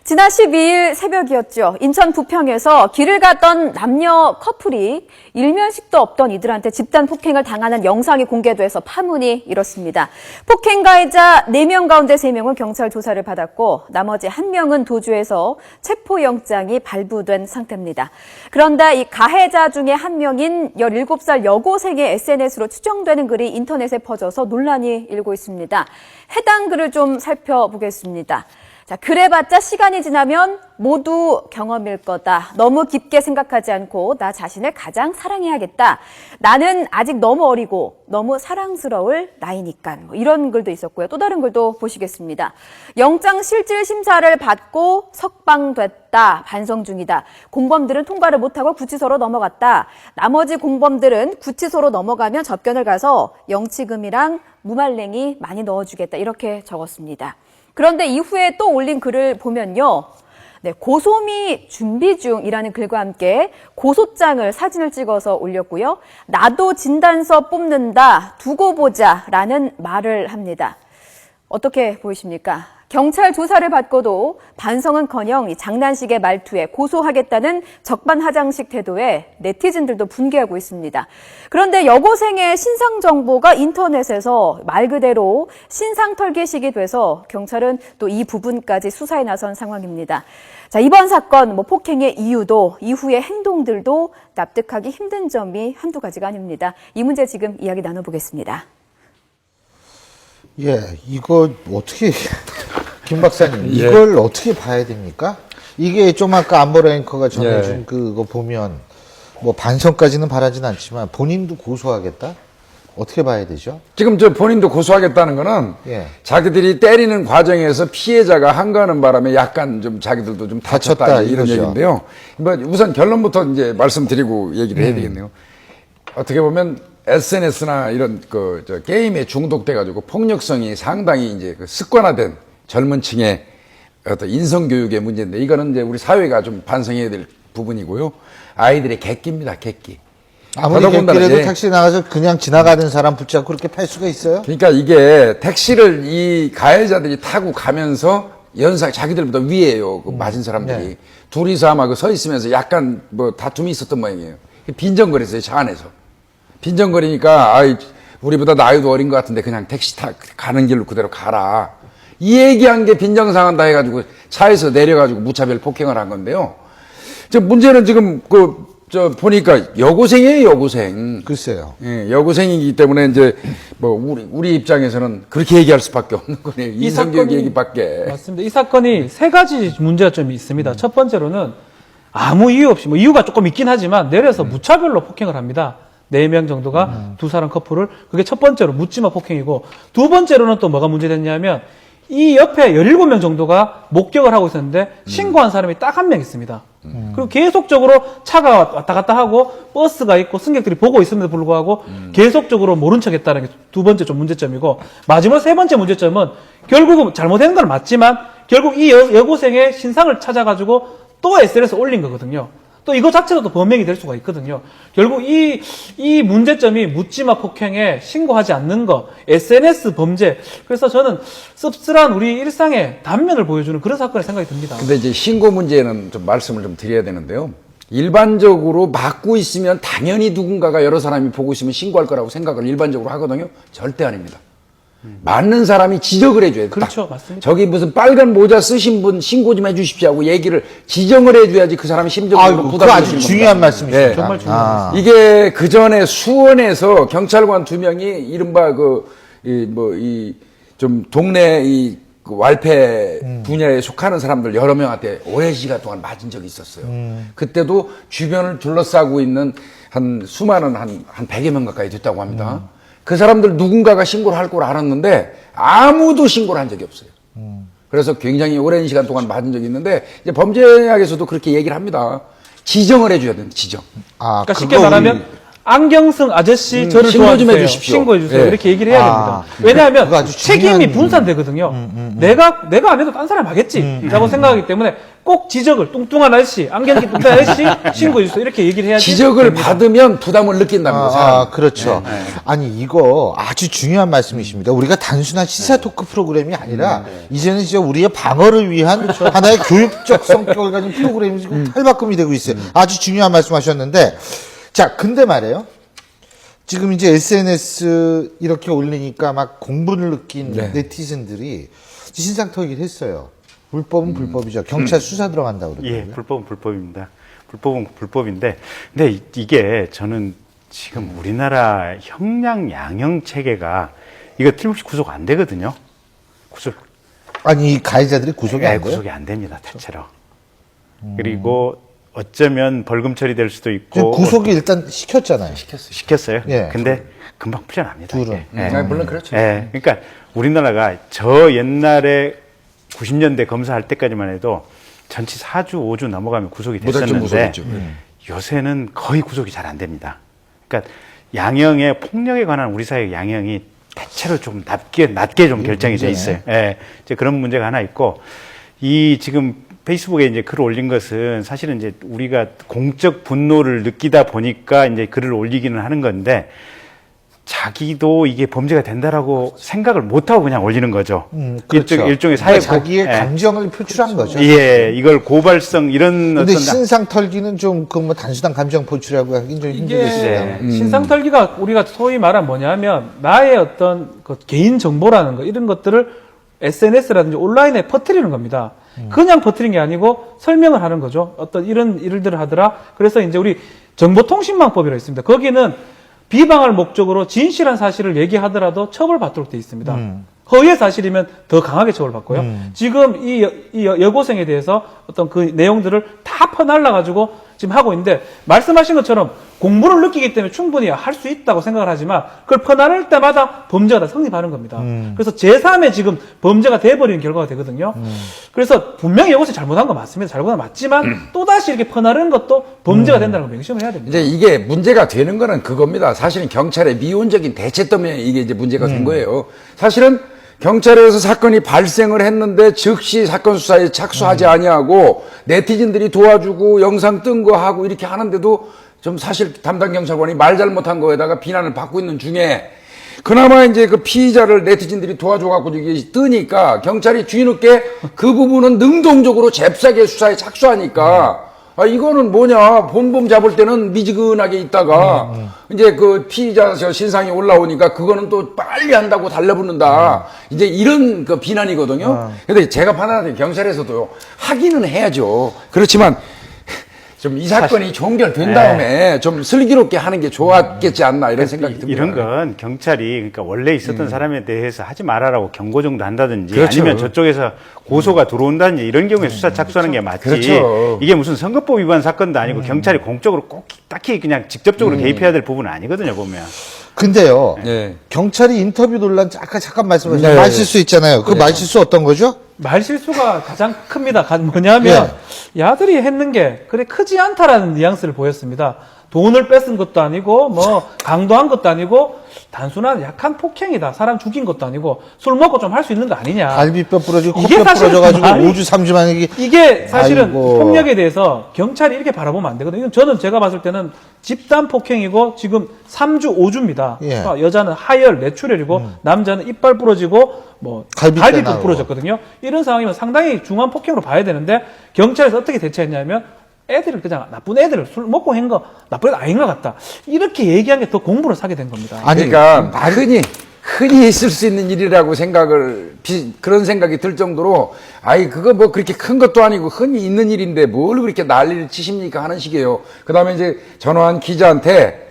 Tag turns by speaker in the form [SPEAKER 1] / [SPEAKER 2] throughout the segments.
[SPEAKER 1] 지난 12일 새벽이었죠. 인천 부평에서 길을 갔던 남녀 커플이 일면식도 없던 이들한테 집단 폭행을 당하는 영상이 공개돼서 파문이 일었습니다. 폭행 가해자 4명 가운데 3명은 경찰 조사를 받았고 나머지 1명은 도주해서 체포영장이 발부된 상태입니다. 그런데 이 가해자 중에 1명인 17살 여고생의 SNS로 추정되는 글이 인터넷에 퍼져서 논란이 일고 있습니다. 해당 글을 좀 살펴보겠습니다. 자, 그래봤자 시간이 지나면 모두 경험일 거다. 너무 깊게 생각하지 않고 나 자신을 가장 사랑해야겠다. 나는 아직 너무 어리고 너무 사랑스러울 나이니까. 이런 글도 있었고요. 또 다른 글도 보시겠습니다. 영장 실질 심사를 받고 석방됐다. 반성 중이다. 공범들은 통과를 못하고 구치소로 넘어갔다. 나머지 공범들은 구치소로 넘어가면 접견을 가서 영치금이랑 무말랭이 많이 넣어주겠다. 이렇게 적었습니다. 그런데 이후에 또 올린 글을 보면요. 네, 고소미 준비 중이라는 글과 함께 고소장을 사진을 찍어서 올렸고요. 나도 진단서 뽑는다, 두고 보자라는 말을 합니다. 어떻게 보이십니까? 경찰 조사를 받고도 반성은커녕 이 장난식의 말투에 고소하겠다는 적반하장식 태도에 네티즌들도 분개하고 있습니다. 그런데 여고생의 신상 정보가 인터넷에서 말 그대로 신상 털기식이 돼서 경찰은 또 이 부분까지 수사에 나선 상황입니다. 자, 이번 사건 폭행의 이유도 이후의 행동들도 납득하기 힘든 점이 한두 가지가 아닙니다. 이 문제 지금 이야기 나눠보겠습니다.
[SPEAKER 2] 예, 이거 어떻게 김 박사님 이걸 어떻게 봐야 됩니까? 이게 좀 아까 안보라 앵커가 전해준 그거 보면 뭐 반성까지는 바라진 않지만 본인도 고소하겠다? 어떻게 봐야 되죠?
[SPEAKER 3] 지금 저 본인도 고소하겠다는 거는 자기들이 때리는 과정에서 피해자가 한가하는 바람에 약간 좀 자기들도 좀 다쳤다 이런 얘기인데요. 뭐 우선 결론부터 이제 말씀드리고 얘기를 해야 되겠네요. 어떻게 보면 SNS나 이런 저 게임에 중독돼 가지고 폭력성이 상당히 이제 그 습관화된 젊은 층의 어떤 인성 교육의 문제인데 이거는 이제 우리 사회가 좀 반성해야 될 부분이고요. 아이들의 객기입니다, 객기.
[SPEAKER 2] 아무리 객기라도 택시 나가서 그냥 지나가는 사람 붙잡고 그렇게 팔 수가 있어요?
[SPEAKER 3] 그러니까 이게 택시를 이 가해자들이 타고 가면서 연상 자기들보다 위에요. 그 맞은 사람들이 둘이서 아마 그 서 있으면서 약간 뭐 다툼이 있었던 모양이에요. 빈정거렸어요, 차 안에서. 빈정거리니까 아이 우리보다 나이도 어린 것 같은데 그냥 택시 가는 길로 그대로 가라. 이 얘기한 게 빈정상한다 해가지고 차에서 내려가지고 무차별 폭행을 한 건데요. 문제는 지금 보니까 여고생이에요, 여고생.
[SPEAKER 2] 글쎄요.
[SPEAKER 3] 예, 여고생이기 때문에 이제 뭐 우리 입장에서는 그렇게 얘기할 수밖에 없는 거네요. 인성교육 얘기밖에.
[SPEAKER 4] 맞습니다. 이 사건이 3가지 문제점이 있습니다. 첫 번째로는 아무 이유 없이 이유가 조금 있긴 하지만 내려서 무차별로 폭행을 합니다. 4명 정도가 두 사람 커플을. 그게 첫 번째로 묻지마 폭행이고, 두 번째로는 또 뭐가 문제됐냐면 이 옆에 17명 정도가 목격을 하고 있었는데 신고한 사람이 딱 1명 있습니다. 그리고 계속적으로 차가 왔다 갔다 하고 버스가 있고 승객들이 보고 있음에도 불구하고 계속적으로 모른 척 했다는 게 두 번째 좀 문제점이고, 마지막 3번째 문제점은 결국은 잘못된 건 맞지만 결국 이 여고생의 신상을 찾아가지고 또 SNS에 올린 거거든요. 또 이거 자체도 또 범행이 될 수가 있거든요. 결국 이 문제점이 묻지마 폭행에 신고하지 않는 거, SNS 범죄. 그래서 저는 씁쓸한 우리 일상의 단면을 보여주는 그런 사건이 생각이 듭니다.
[SPEAKER 3] 근데 이제 신고 문제는 좀 말씀을 좀 드려야 되는데요. 일반적으로 막고 있으면 당연히 누군가가 여러 사람이 보고 있으면 신고할 거라고 생각을 일반적으로 하거든요. 절대 아닙니다. 맞는 사람이 지적을 해줘야 돼.
[SPEAKER 4] 그렇죠. 맞습니다.
[SPEAKER 3] 저기 무슨 빨간 모자 쓰신 분 신고 좀 해주십시오 하고 얘기를 지정을 해줘야지 그 사람이 심정적으로 부담을
[SPEAKER 2] 그거 아주 중요한 말씀이십니다.
[SPEAKER 3] 네.
[SPEAKER 4] 정말 중요한 말씀.
[SPEAKER 3] 이게 그 전에 수원에서 경찰관 2명이 이른바 좀 동네 그 wal패 분야에 속하는 사람들 여러 명한테 오랜 시간 동안 맞은 적이 있었어요. 그때도 주변을 둘러싸고 있는 수많은 한 100여 명 가까이 됐다고 합니다. 그 사람들 누군가가 신고를 할 걸 알았는데 아무도 신고를 한 적이 없어요. 그래서 굉장히 오랜 시간 동안 맞은 적이 있는데 이제 범죄학에서도 그렇게 얘기를 합니다. 지정을 해줘야 된다, 지정.
[SPEAKER 4] 그러니까 쉽게 말하면 안경승 아저씨 저를
[SPEAKER 3] 신고 좀
[SPEAKER 4] 도와주세요.
[SPEAKER 3] 해주십시오.
[SPEAKER 4] 신고해 주세요.
[SPEAKER 3] 예.
[SPEAKER 4] 이렇게 얘기를 해야 됩니다.
[SPEAKER 2] 그거
[SPEAKER 4] 왜냐하면
[SPEAKER 2] 아주 중요한
[SPEAKER 4] 책임이 분산되거든요. 내가 안 해도 딴 사람이 하겠지라고 생각하기 때문에 꼭 지적을 뚱뚱한 아저씨, 안경끼 뚱뚱한 아저씨 신고해 주세요. 이렇게 얘기를 해야지.
[SPEAKER 3] 지적을
[SPEAKER 4] 됩니다.
[SPEAKER 3] 받으면 부담을 느낀답니다. 사람은.
[SPEAKER 2] 그렇죠. 아니, 이거 아주 중요한 말씀이십니다. 우리가 단순한 시사 토크 프로그램이 아니라, 이제는 이제 우리의 방어를 위한 하나의 교육적 성격을 가진 프로그램이 지금 탈바꿈이 되고 있어요. 아주 중요한 말씀 하셨는데, 자, 근데 말이에요. 지금 이제 SNS 이렇게 올리니까 막 공분을 느낀 네티즌들이 신상털기를 했어요. 불법은 불법이죠. 경찰 수사 들어간다고 그러더라고요.
[SPEAKER 5] 예, 불법은 불법입니다. 불법은 불법인데, 근데 이게 저는 지금 우리나라 형량 양형 체계가 이거 틀림없이 구속 안 되거든요.
[SPEAKER 2] 아니, 이 가해자들이 구속이 안 돼요?
[SPEAKER 5] 구속이 안 됩니다, 대체로. 그리고 어쩌면 벌금 처리될 수도 있고.
[SPEAKER 2] 구속이 일단 시켰잖아요.
[SPEAKER 5] 시켰어요.
[SPEAKER 2] 예.
[SPEAKER 5] 근데 금방 풀려납니다.
[SPEAKER 2] 둘은.
[SPEAKER 5] 이게.
[SPEAKER 3] 물론 그렇죠.
[SPEAKER 5] 예. 그러니까 우리나라가 저 옛날에 90년대 검사할 때까지만 해도 전치 4주, 5주 넘어가면 구속이
[SPEAKER 3] 무작정
[SPEAKER 5] 됐었는데
[SPEAKER 3] 구속이죠.
[SPEAKER 5] 요새는 거의 구속이 잘 안 됩니다. 그러니까 양형의 폭력에 관한 우리 사회의 양형이 대체로 좀 낮게 좀 결정이 돼 있어요. 예. 이제 그런 문제가 하나 있고, 이 지금 페이스북에 이제 글을 올린 것은 사실은 이제 우리가 공적 분노를 느끼다 보니까 이제 글을 올리기는 하는 건데, 자기도 이게 범죄가 된다라고 생각을 못하고 그냥 올리는 거죠.
[SPEAKER 2] 그렇죠.
[SPEAKER 5] 일종의 사회
[SPEAKER 2] 그러니까 자기의 감정을 표출한 거죠.
[SPEAKER 5] 예, 이걸 고발성 이런
[SPEAKER 2] 근데
[SPEAKER 5] 어떤
[SPEAKER 2] 신상 털기는 좀 그 뭐 단순한 감정 표출이라고 하긴 좀 힘들겠어요.
[SPEAKER 4] 이게 신상털기가 우리가 소위 말하면 뭐냐면 나의 어떤 그 개인 정보라는 거 이런 것들을 SNS라든지 온라인에 퍼뜨리는 겁니다. 그냥 퍼뜨린 게 아니고 설명을 하는 거죠. 어떤 이런 일들을 하더라. 그래서 이제 우리 정보통신망법이라고 있습니다. 거기는 비방할 목적으로 진실한 사실을 얘기하더라도 처벌받도록 되어 있습니다. 허위의 사실이면 더 강하게 처벌받고요. 지금 이 여고생에 대해서 어떤 그 내용들을 다 퍼날라가지고 지금 하고 있는데, 말씀하신 것처럼 공부를 느끼기 때문에 충분히 할 수 있다고 생각을 하지만 그걸 퍼나를 때마다 범죄가 다 성립하는 겁니다. 그래서 제3의 지금 범죄가 돼버리는 결과가 되거든요. 그래서 분명히 여고생 잘못한 거 맞습니다. 잘못한 거 맞지만 또다시 이렇게 퍼나르는 것도 범죄가 된다는 걸 명심을 해야 됩니다.
[SPEAKER 3] 이제 이게 문제가 되는 거는 그겁니다. 사실은 경찰의 미온적인 대체 때문에 이게 이제 문제가 된 거예요. 사실은 경찰에서 사건이 발생을 했는데 즉시 사건 수사에 착수하지 아니하고 네티즌들이 도와주고 영상 뜬 거 하고 이렇게 하는데도 좀 사실 담당 경찰관이 말 잘못한 거에다가 비난을 받고 있는 중에 그나마 이제 그 피의자를 네티즌들이 도와줘갖고 이게 뜨니까 경찰이 뒤늦게 그 부분은 능동적으로 잽싸게 수사에 착수하니까 아, 이거는 뭐냐. 본범 잡을 때는 미지근하게 있다가, 이제 그 피의자 신상이 올라오니까 그거는 또 빨리 한다고 달려붙는다. 이제 이런 그 비난이거든요. 근데 제가 판단할 때 경찰에서도 하기는 해야죠. 그렇지만, 좀 이 사건이 종결된 다음에 좀 슬기롭게 하는 게 좋았겠지 않나 이런 생각이 듭니다.
[SPEAKER 5] 이런 건 경찰이 그러니까 원래 있었던 사람에 대해서 하지 말아라고 경고 정도 한다든지
[SPEAKER 3] 그렇죠.
[SPEAKER 5] 아니면 저쪽에서 고소가 들어온다든지 이런 경우에 수사 착수하는 게 맞지.
[SPEAKER 3] 그렇죠.
[SPEAKER 5] 이게 무슨 선거법 위반 사건도 아니고 경찰이 공적으로 꼭 딱히 그냥 직접적으로 개입해야 될 부분은 아니거든요, 보면.
[SPEAKER 2] 근데요,
[SPEAKER 3] 네.
[SPEAKER 2] 경찰이 인터뷰 논란 아까 잠깐 말씀하셨죠.
[SPEAKER 3] 네.
[SPEAKER 2] 말실수 있잖아요. 그 말실수 어떤 거죠?
[SPEAKER 4] 말실수가 가장 큽니다. 뭐냐면 야들이 했는 게 그래 크지 않다라는 뉘앙스를 보였습니다. 돈을 뺏은 것도 아니고 뭐 강도한 것도 아니고 단순한 약한 폭행이다. 사람 죽인 것도 아니고 술 먹고 좀 할 수 있는 거 아니냐.
[SPEAKER 2] 갈비뼈 부러지고
[SPEAKER 4] 이게
[SPEAKER 2] 코뼈
[SPEAKER 4] 사실은
[SPEAKER 2] 부러져가지고
[SPEAKER 4] 말이-
[SPEAKER 2] 5주 3주 만에
[SPEAKER 4] 이게 사실은
[SPEAKER 2] 아이고.
[SPEAKER 4] 폭력에 대해서 경찰이 이렇게 바라보면 안 되거든요. 저는 제가 봤을 때는 집단 폭행이고 지금 3주 5주입니다.
[SPEAKER 2] 예.
[SPEAKER 4] 그러니까 여자는 하열, 뇌출혈이고 남자는 이빨 부러지고 뭐
[SPEAKER 2] 갈비뼈
[SPEAKER 4] 갈비도
[SPEAKER 2] 나오고.
[SPEAKER 4] 부러졌거든요. 이런 상황이면 상당히 중한 폭행으로 봐야 되는데 경찰에서 어떻게 대처했냐면 애들을 그냥 나쁜 애들을 술 먹고 한 거 나쁜 애들 아닌 것 같다. 이렇게 얘기한 게 더 공부를 사게 된 겁니다.
[SPEAKER 2] 아니,
[SPEAKER 3] 그러니까 흔히 있을 수 있는 일이라고 그런 생각이 들 정도로 아이 그거 뭐 그렇게 큰 것도 아니고 흔히 있는 일인데 뭘 그렇게 난리를 치십니까 하는 식이에요. 그다음에 이제 전화한 기자한테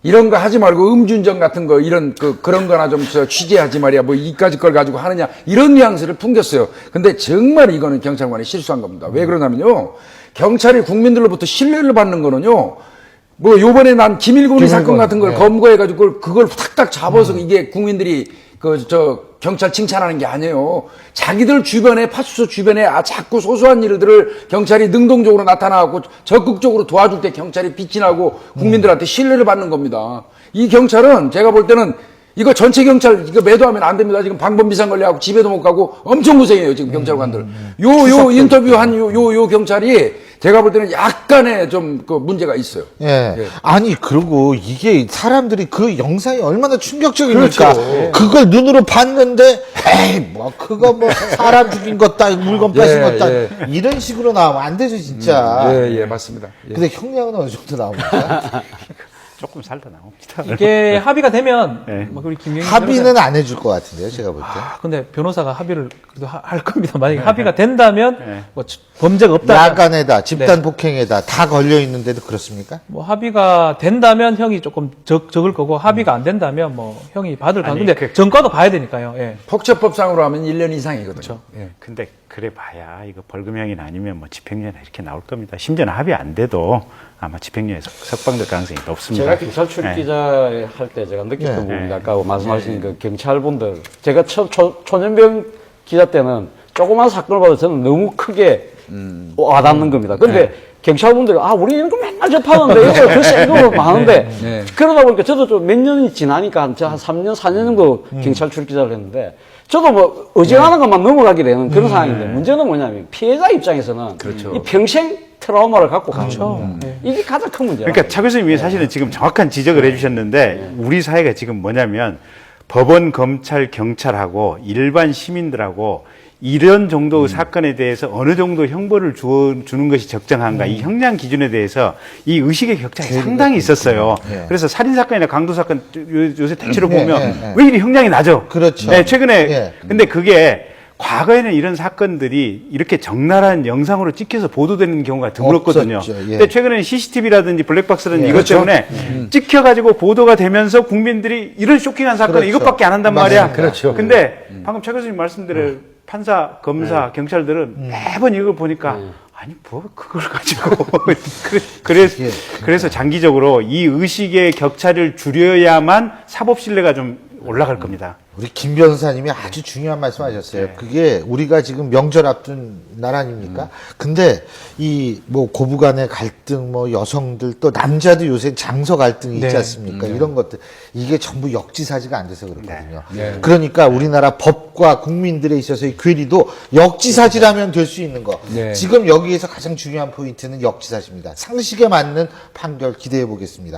[SPEAKER 3] 이런 거 하지 말고 음주운전 같은 거 이런 그런 거나 좀 취재하지 말이야 뭐 이까지 걸 가지고 하느냐 이런 뉘앙스를 풍겼어요. 근데 정말 이거는 경찰관이 실수한 겁니다. 왜 그러냐면요. 경찰이 국민들로부터 신뢰를 받는 거는요. 뭐 요번에 난 김일곤이 사건 같은 걸 검거해가지고 그걸 탁탁 잡아서 이게 국민들이 경찰 칭찬하는 게 아니에요. 자기들 주변에, 파출소 주변에 자꾸 소소한 일들을 경찰이 능동적으로 나타나고 적극적으로 도와줄 때 경찰이 빛이 나고 국민들한테 신뢰를 받는 겁니다. 이 경찰은 제가 볼 때는 이거 전체 경찰 이거 매도하면 안 됩니다. 지금 방범 비상 걸려갖고 집에도 못 가고 엄청 고생해요. 지금 경찰관들. 요 인터뷰한 요 경찰이 제가 볼 때는 약간의 좀 그 문제가 있어요.
[SPEAKER 2] 예. 아니, 그리고 이게 사람들이 그 영상이 얼마나 충격적입니까?
[SPEAKER 3] 그렇죠.
[SPEAKER 2] 그걸 눈으로 봤는데, 에이, 뭐, 그거 뭐, 사람 죽인 것다, 물건 뺏은 것다, 이런 식으로 나오면 안 되죠, 진짜.
[SPEAKER 3] 예, 맞습니다. 예.
[SPEAKER 2] 근데 형량은 어느 정도 나옵니까?
[SPEAKER 5] 조금 살다 나옵니다.
[SPEAKER 4] 이게 합의가 되면
[SPEAKER 5] 네.
[SPEAKER 4] 뭐 우리 김경희
[SPEAKER 2] 합의는 안 해줄 것 같은데요, 제가 볼 때.
[SPEAKER 4] 근데 변호사가 합의를 그래도 할 겁니다. 만약에 합의가 된다면 뭐 범죄가 없다.
[SPEAKER 2] 야간에다, 집단 폭행에다 다 걸려 있는데도 그렇습니까?
[SPEAKER 4] 뭐 합의가 된다면 형이 조금 적을 거고 합의가 안 된다면 뭐 형이 받을 거.
[SPEAKER 5] 아니,
[SPEAKER 4] 근데 전과도 봐야 되니까요. 예.
[SPEAKER 3] 폭처법상으로 하면 1년 이상이거든요. 예.
[SPEAKER 5] 근데 그래 봐야 이거 벌금형이나 아니면 뭐 집행유예나 이렇게 나올 겁니다. 심지어는 합의 안 돼도 아마 집행유예 석방될 가능성이 높습니다.
[SPEAKER 6] 제가 경찰 출입 기자 할 때 제가 느꼈던 부분이 아까 말씀하신 그 경찰분들 제가 초년병 기자 때는 조그만 사건을 봐도 저는 너무 크게 와닿는 겁니다. 근데 경찰분들이 우리 이런 거 맨날 접하는데 이거 글쎄 이거 많은데 그러다 보니까 저도 좀 몇 년이 지나니까 한 3년 4년 정도 경찰 출입 기자를 했는데 저도 뭐 어지간한 것만 넘어가게 되는 그런 상황인데 문제는 뭐냐면 피해자 입장에서는 이 평생 트라우마를 갖고 가죠. 이게 가장 큰 문제예요.
[SPEAKER 5] 그러니까 차 교수님이 사실은 지금 정확한 지적을 해주셨는데 우리 사회가 지금 뭐냐면 법원, 검찰, 경찰하고 일반 시민들하고 이런 정도의 사건에 대해서 어느 정도 형벌을 주는 것이 적정한가 이 형량 기준에 대해서 이 의식의 격차가 상당히 있었어요. 그래서 살인사건이나 강도사건 요새 대체로 보면 왜 이리 형량이 낮아?
[SPEAKER 2] 그렇죠.
[SPEAKER 5] 네, 최근에 근데 그게 과거에는 이런 사건들이 이렇게 적나라한 영상으로 찍혀서 보도되는 경우가 드물었거든요. 근데 최근에는 CCTV라든지 블랙박스라든지 이것 때문에 찍혀가지고 보도가 되면서 국민들이 이런 쇼킹한 사건을 이것밖에 안 한단 말이야.
[SPEAKER 3] 그렇죠.
[SPEAKER 5] 근데 방금 차 교수님 말씀대로 판사, 검사, 경찰들은 매번 이걸 보니까 아니 뭐 그걸 가지고 그래서 장기적으로 이 의식의 격차를 줄여야만 사법 신뢰가 좀 올라갈 겁니다.
[SPEAKER 2] 우리 김 변호사님이 아주 중요한 말씀 하셨어요. 그게 우리가 지금 명절 앞둔 날 아닙니까? 근데 이 뭐 고부 간의 갈등, 뭐 여성들 또 남자도 요새 장서 갈등이 있지 않습니까? 이런 것들. 이게 전부 역지사지가 안 돼서 그렇거든요. 그러니까 우리나라 법과 국민들에 있어서의 괴리도 역지사지라면 될 수 있는 거. 지금 여기에서 가장 중요한 포인트는 역지사지입니다. 상식에 맞는 판결 기대해 보겠습니다.